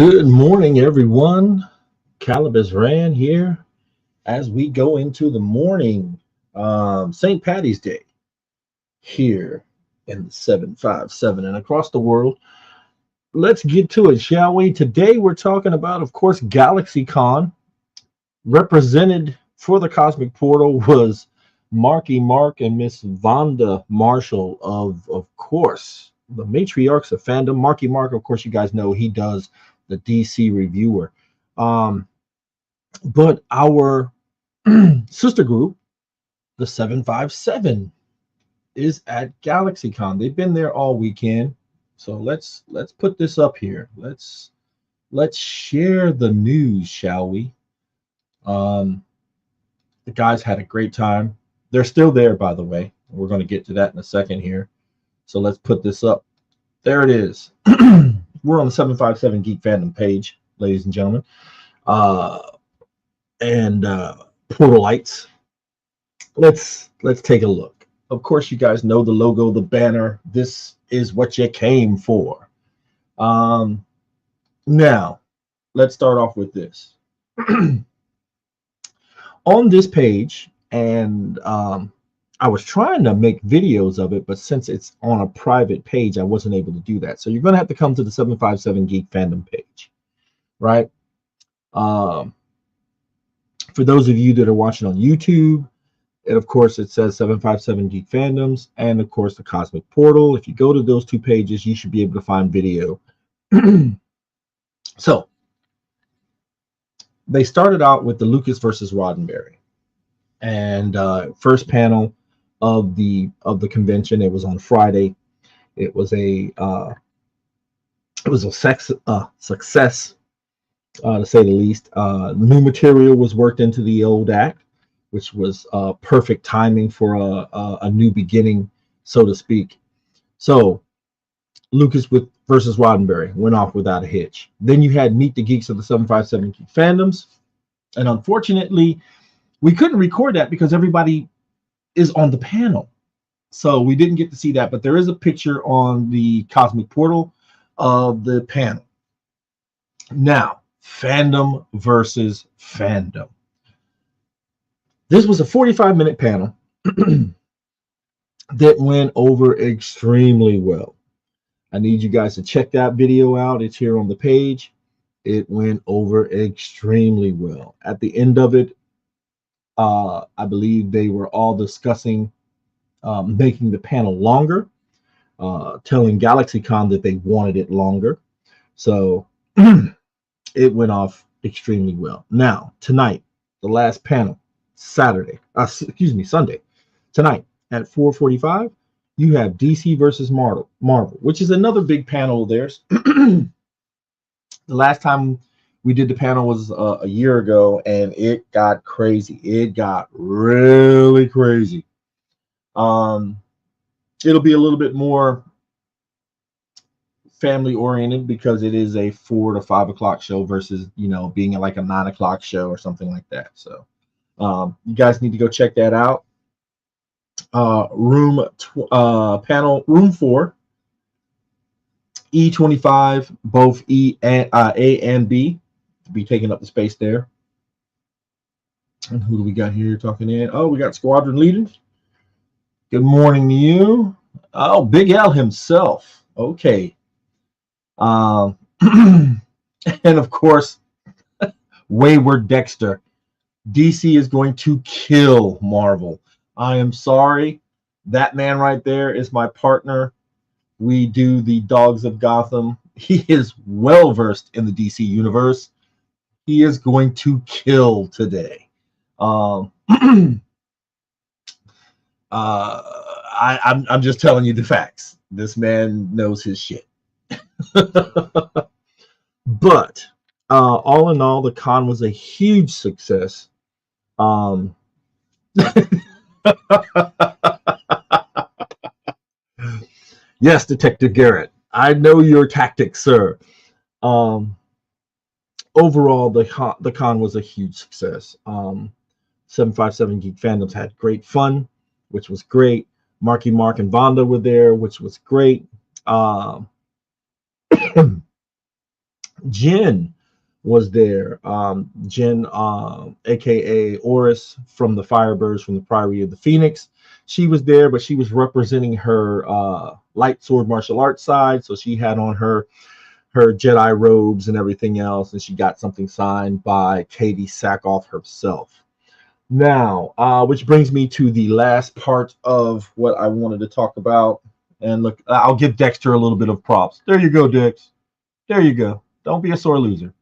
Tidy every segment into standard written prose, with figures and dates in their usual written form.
Good morning, everyone. Calibus Ran here as we go into the morning St. Patty's Day here in the 757 and across the world. Let's get to it, shall we? Today we're talking about, of course, Galaxycon. Represented for the Cosmic Portal was Marky Mark and Miss Vonda Marshall of course, the matriarchs of fandom. Marky Mark, of course, you guys know he does the DC Reviewer. But our sister group, the 757, is at GalaxyCon. They've been there all weekend. So let's put this up here. Let's share the news, shall we? The guys had a great time. They're still there, by the way. We're going to get to that in a second here. So let's put this up. There it is. We're on the 757 Geek Fandom page, ladies and gentlemen. And Portal Lights. Let's take a look. Of course, you guys know the logo, the banner. This is what you came for. Now, let's start off with this. On this page, and I was trying to make videos of it, but since it's on a private page, I wasn't able to do that. So you're going to have to come to the 757 Geek Fandom page, right? For those of you that are watching on YouTube, and of course it says 757 Geek Fandoms, and of course the Cosmic Portal. If you go to those two pages, you should be able to find video. So they started out with the Lucas versus Roddenberry, and first panel of the convention. It was on Friday. It was a success. To say the least. New material was worked into the old act, which was perfect timing for a new beginning, so to speak. So Lucas versus Roddenberry went off without a hitch. Then you had Meet the Geeks of the 757 Geek Fandoms, and unfortunately, we couldn't record that because everybody is on the panel, so we didn't get to see that. But there is a picture on the Cosmic Portal of the panel. Now, fandom versus fandom. This was a 45-minute panel that went over extremely well. I need you guys to check that video out. It's here on the page. It went over extremely well. At the end of it, I believe they were all discussing making the panel longer, telling Galaxycon that they wanted it longer. So it went off extremely well. Now, tonight, the last panel, Sunday, tonight at 4:45, you have DC versus Marvel, which is another big panel of theirs. The last time we did the panel was a year ago, and it got crazy. It got really crazy. It'll be a little bit more family oriented because it is a 4 to 5 o'clock show versus being like a 9 o'clock show or something like that. So you guys need to go check that out. Room 4, E25, both A and B to be taking up the space there. And who do we got here talking in? Oh, we got squadron leaders. Good morning to you. Oh, Big L himself. Okay. And of course, Wayward Dexter. DC is going to kill Marvel. I am sorry. That man right there is my partner. We do the Dogs of Gotham. He is well versed in the DC universe. He is going to kill today. I'm just telling you the facts. This man knows his shit. But all in all, the con was a huge success. Yes, Detective Garrett, I know your tactics, sir. Overall, the con was a huge success. 757 Geek Fandoms had great fun, which was great. Marky Mark and Vonda were there, which was great. Jin was there. Jin, aka Oris from the Firebirds from the Priory of the Phoenix. She was there, but she was representing her light sword martial arts side. So she had on her Jedi robes and everything else, and she got something signed by Katie Sackhoff herself. Now, which brings me to the last part of what I wanted to talk about. And look, I'll give Dexter a little bit of props. There you go, Dex. There you go. Don't be a sore loser.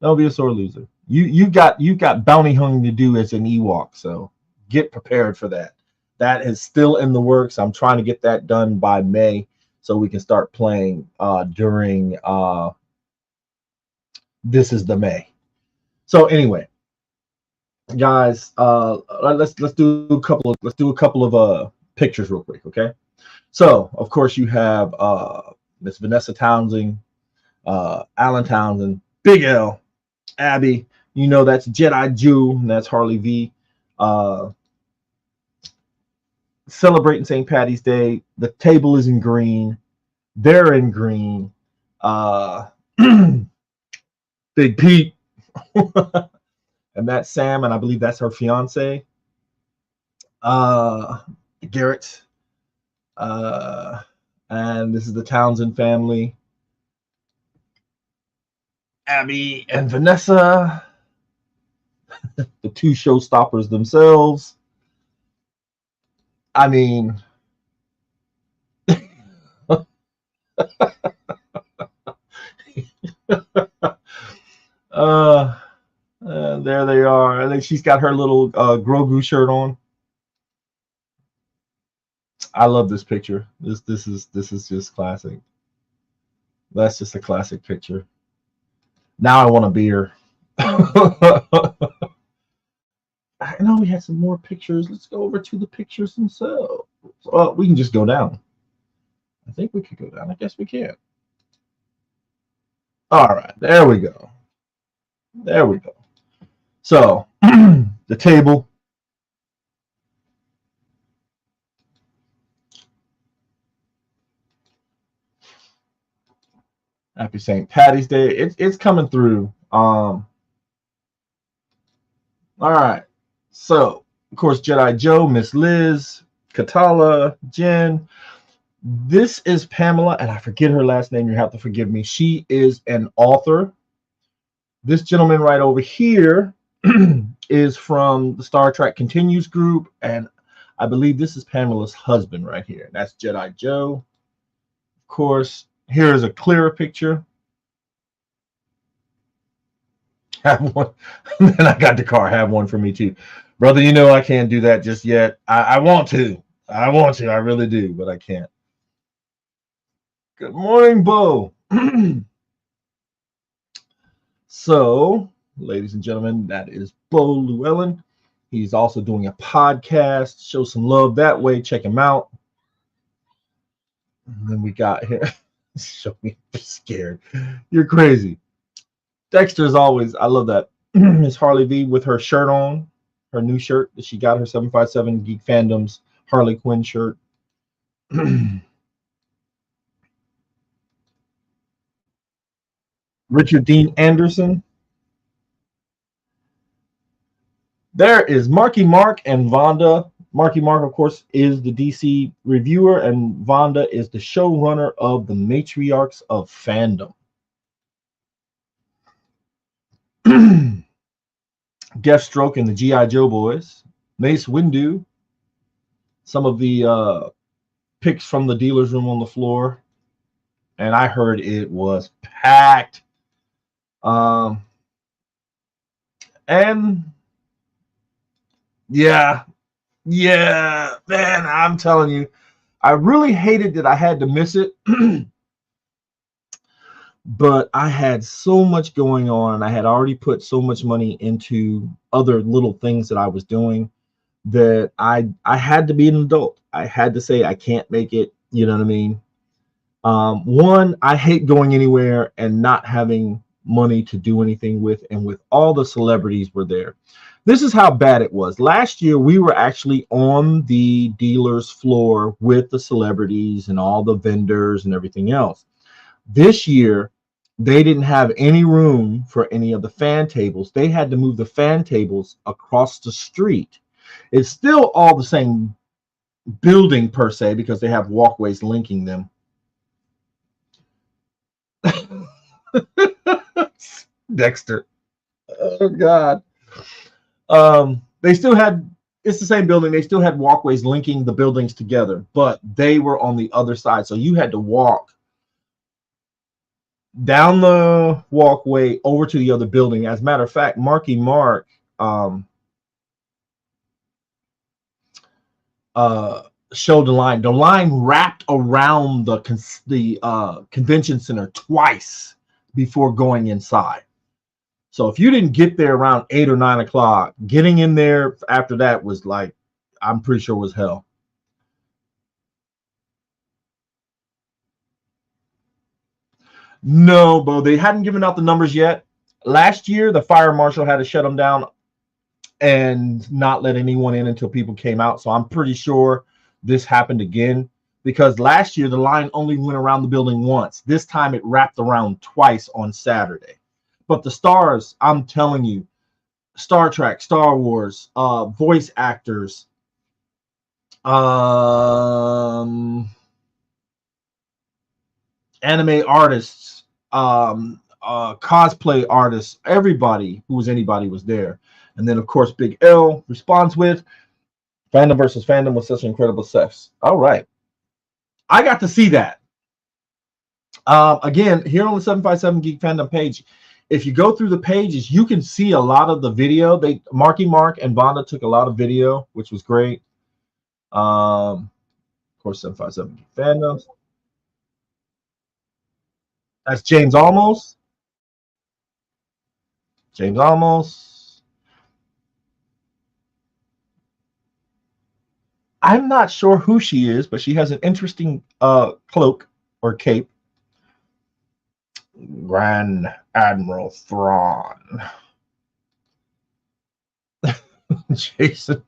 Don't be a sore loser. You got bounty hunting to do as an Ewok, so get prepared for that. That is still in the works. I'm trying to get that done by May so we can start playing during this is the May. So anyway, guys, let's do a couple of pictures real quick, okay? So of course you have Miss Vanessa Townsend, Alan Townsend, Big L, Abby. You know that's Jedi Jew, and that's Harley V. Celebrating St. Patty's Day. The table is in green. They're in green. Big Pete. And that's Sam, and I believe that's her fiance. Garrett. And this is the Townsend family. Abby and Vanessa. The two showstoppers themselves. I mean, there they are. I think she's got her little Grogu shirt on. I love this picture. This is just classic. That's just a classic picture. Now I want a beer. I know we had some more pictures. Let's go over to the pictures themselves. We can just go down. I think we could go down. I guess we can. All right, there we go. There we go. So the table. Happy St. Patty's Day. It's coming through. All right. So, of course, Jedi Joe, Miss Liz, Katala, Jen. This is Pamela, and I forget her last name. You have to forgive me. She is an author. This gentleman right over here is from the Star Trek Continues group, and I believe this is Pamela's husband right here. That's Jedi Joe. Of course, here is a clearer picture. Have one. And I got the car. Have one for me too. Brother, you know I can't do that just yet. I want to. I want to. I really do, but I can't. Good morning, Bo. So, ladies and gentlemen, that is Bo Llewellyn. He's also doing a podcast. Show some love that way. Check him out. And then we got here. Show me. I'm scared. You're crazy. Dexter, as always, I love that. Miss Harley V with her shirt on, her new shirt that she got, her 757 Geek Fandoms Harley Quinn shirt. Richard Dean Anderson. There is Marky Mark and Vonda. Marky Mark, of course, is the DC reviewer, and Vonda is the showrunner of the Matriarchs of Fandom. Deathstroke and the G.I. Joe boys. Mace Windu. Some of the pics from the dealer's room on the floor. And I heard it was packed. And yeah, man, I'm telling you, I really hated that I had to miss it. But I had so much going on. I had already put so much money into other little things that I was doing that I had to be an adult. I had to say I can't make it. You know what I mean? One, I hate going anywhere and not having money to do anything with, and with all the celebrities were there. This is how bad it was. Last year, we were actually on the dealer's floor with the celebrities and all the vendors and everything else. This year, They didn't have any room for any of the fan tables. They had to move the fan tables across the street. It's still all the same building per se because they have walkways linking them. Dexter. Oh God. They still had, it's the same building. They still had walkways linking the buildings together, but they were on the other side. So you had to walk down the walkway over to the other building. As a matter of fact, Marky Mark showed the line. The line wrapped around the convention center twice before going inside. So if you didn't get there around 8 or 9 o'clock, getting in there after that was like, I'm pretty sure was hell. No, Bo, they hadn't given out the numbers yet. Last year, the fire marshal had to shut them down and not let anyone in until people came out. So I'm pretty sure this happened again because last year the line only went around the building once. This time it wrapped around twice on Saturday. But the stars, I'm telling you, Star Trek, Star Wars, voice actors, anime artists, cosplay artists, everybody who was anybody was there. And then, of course, Big L responds with Fandom versus Fandom with such incredible success. All right. I got to see that. Again, here on the 757 Geek Fandom page, if you go through the pages, you can see a lot of the video. Marky Mark and Vonda took a lot of video, which was great. Of course, 757 Geek Fandoms. That's James Almos. James Almos. I'm not sure who she is, but she has an interesting cloak or cape. Grand Admiral Thrawn. Jason.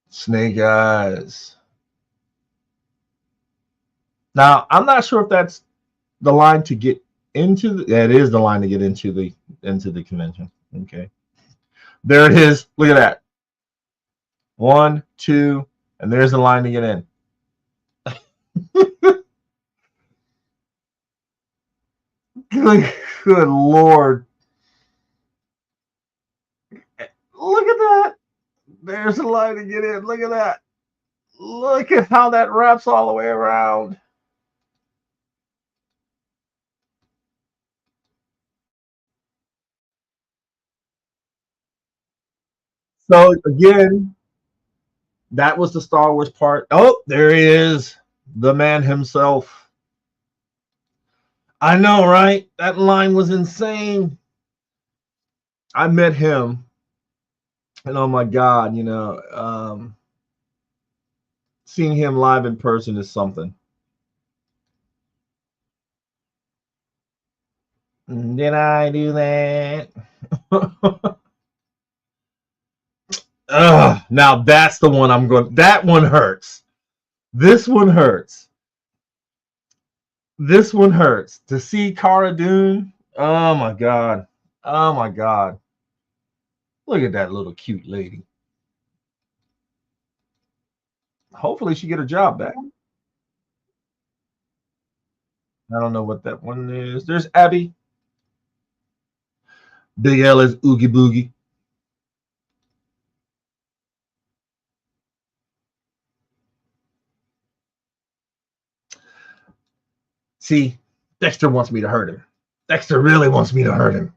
Snake Eyes. Now, I'm not sure if that's the line to get into that is the line to get into the convention. Okay. There it is. Look at that. 1, 2, and there's the line to get in. Good Lord. Look at that. There's the line to get in. Look at that. Look at how that wraps all the way around. So again, that was the Star Wars part. Oh, there he is. The man himself. I know, right? That line was insane. I met him. And oh my God, seeing him live in person is something. Did I do that? Now that's the one I'm going. That one hurts. This one hurts. This one hurts. To see Cara Dune. Oh my God. Oh my God. Look at that little cute lady. Hopefully she get her job back. I don't know what that one is. There's Abby. Big L is Oogie Boogie. See, Dexter wants me to hurt him. Dexter really wants me to hurt him.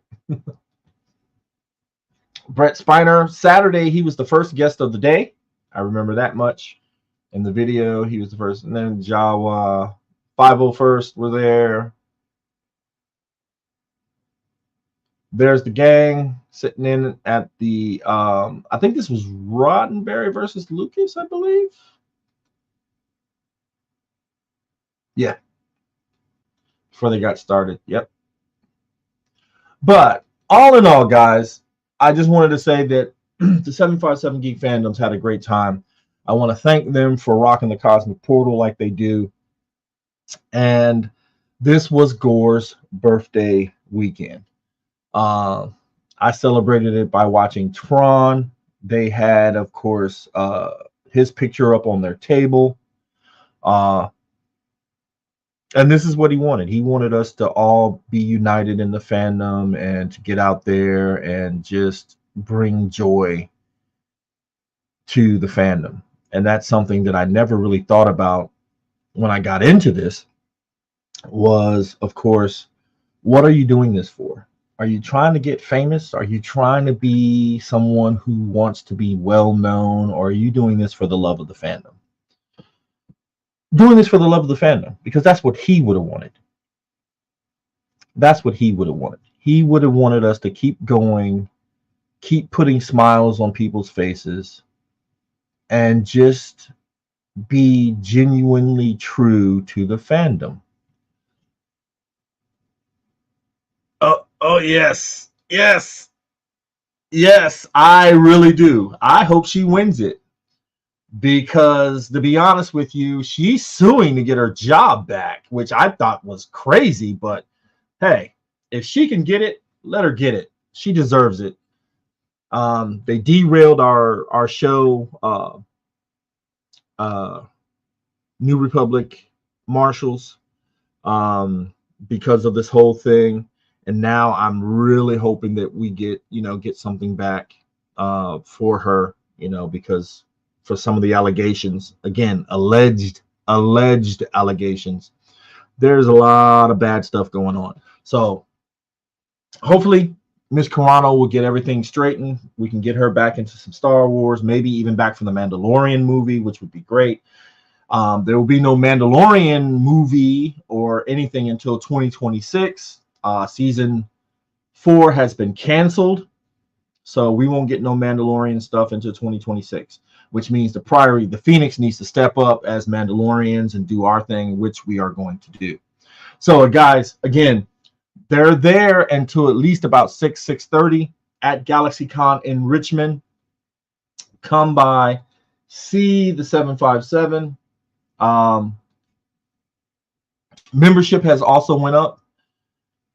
Brett Spiner, Saturday, he was the first guest of the day. I remember that much. In the video, he was the first. And then Jawa, 501st were there. There's the gang sitting in at the, I think this was Roddenberry versus Lucas, I believe. Yeah. Before they got started. Yep. But all in all, guys, I just wanted to say that the 757 Geek Fandoms had a great time. I want to thank them for rocking the Cosmic Portal like they do. And This was Gore's birthday weekend. Uh, I celebrated it by watching Tron. They had, of course, his picture up on their table. Uh, and this is what he wanted. He wanted us to all be united in the fandom and to get out there and just bring joy to the fandom. And that's something that I never really thought about when I got into this was, of course, what are you doing this for? Are you trying to get famous? Are you trying to be someone who wants to be well known? Or are you doing this for the love of the fandom? Doing this for the love of the fandom, because that's what he would have wanted. That's what he would have wanted. He would have wanted us to keep going, keep putting smiles on people's faces, and just be genuinely true to the fandom. Oh yes, yes, yes. I really do. I hope she wins it because, to be honest with you, she's suing to get her job back, which I thought was crazy. But hey, if she can get it, let her get it. She deserves it. They derailed our show, uh, New Republic Marshals, because of this whole thing. And now I'm really hoping that we get something back for her, because for some of the allegations, again, alleged allegations, there's a lot of bad stuff going on. So hopefully Miss Carano will get everything straightened. We can get her back into some Star Wars, maybe even back from the Mandalorian movie, which would be great. There will be no Mandalorian movie or anything until 2026. Season 4 has been canceled, so we won't get no Mandalorian stuff until 2026, which means the Phoenix needs to step up as Mandalorians and do our thing, which we are going to do. So, guys, again, they're there until at least about 6:30 at Galaxycon in Richmond. Come by, see the 757. Membership has also went up.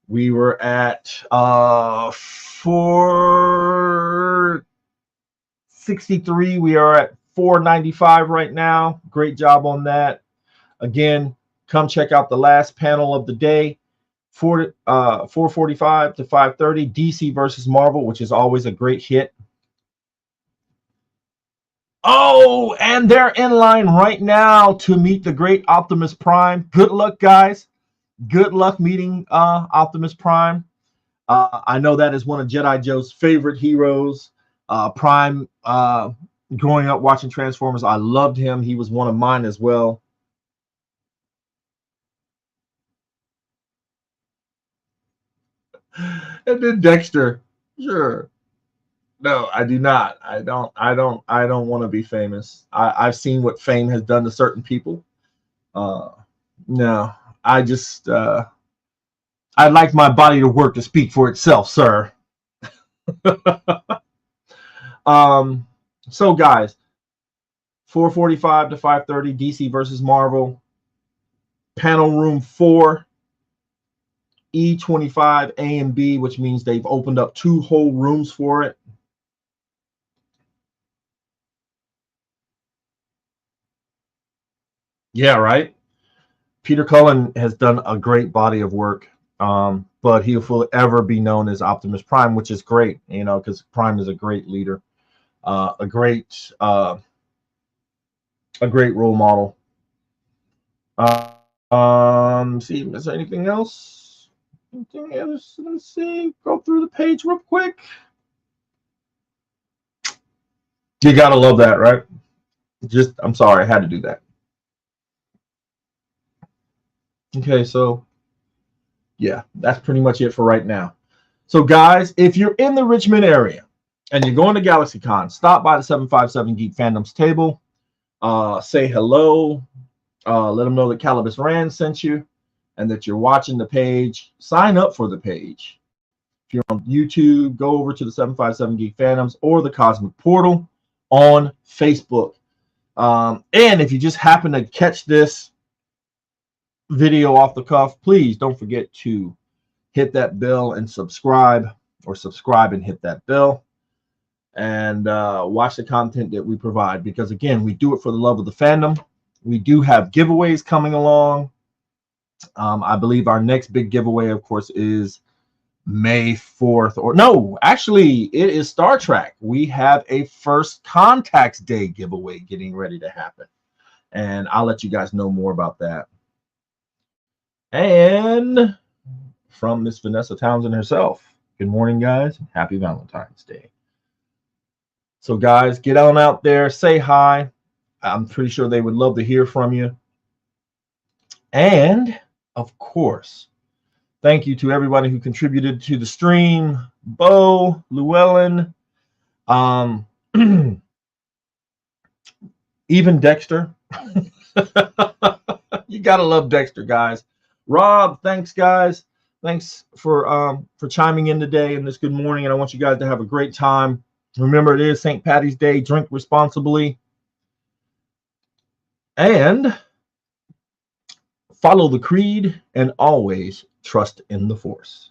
We were at 463. We are at 495 right now. Great job on that. Again, come check out the last panel of the day. 4:45 to 5:30. DC versus Marvel, which is always a great hit. Oh, and they're in line right now to meet the great Optimus Prime. Good luck, guys. Good luck meeting Optimus Prime. I know that is one of Jedi Joe's favorite heroes. Prime, growing up watching Transformers, I loved him. He was one of mine as well. And then Dexter, sure. No, I do not. I don't want to be famous. I've seen what fame has done to certain people. No, I just I'd like my body to work to speak for itself, sir. So guys, 4:45 to 5:30, DC versus Marvel. Panel room 4, E25 A and B, which means they've opened up 2 whole rooms for it. Yeah, right. Peter Cullen has done a great body of work, but he'll forever be known as Optimus Prime, which is great, because Prime is a great leader, a great role model. See, is there anything else? Anything else? Let's see. Go through the page real quick. You gotta love that, right? I'm sorry, I had to do that. Okay, so yeah, that's pretty much it for right now. So guys, if you're in the Richmond area and you're going to GalaxyCon, stop by the 757 Geek Fandoms table. Say hello. Let them know that Calibus Rand sent you and that you're watching the page. Sign up for the page. If you're on YouTube, go over to the 757 Geek Fandoms or the Cosmic Portal on Facebook. And if you just happen to catch this video off the cuff, please don't forget to hit that bell and subscribe, or subscribe and hit that bell, and watch the content that we provide, because again, we do it for the love of the fandom. We do have giveaways coming along. I believe our next big giveaway, of course, is May 4th, or no, actually it is Star Trek. We have a First Contacts Day giveaway getting ready to happen, and I'll let you guys know more about that. And from Miss Vanessa Townsend herself, good morning, guys. Happy Valentine's Day. So guys, get on out there, say hi. I'm pretty sure they would love to hear from you. And of course, thank you to everybody who contributed to the stream. Bo, Llewellyn, even Dexter. You gotta love Dexter, guys. Rob, thanks, guys. Thanks for chiming in today in this good morning, and I want you guys to have a great time. Remember, it is St. Patty's Day. Drink responsibly, and follow the creed, and always trust in the Force.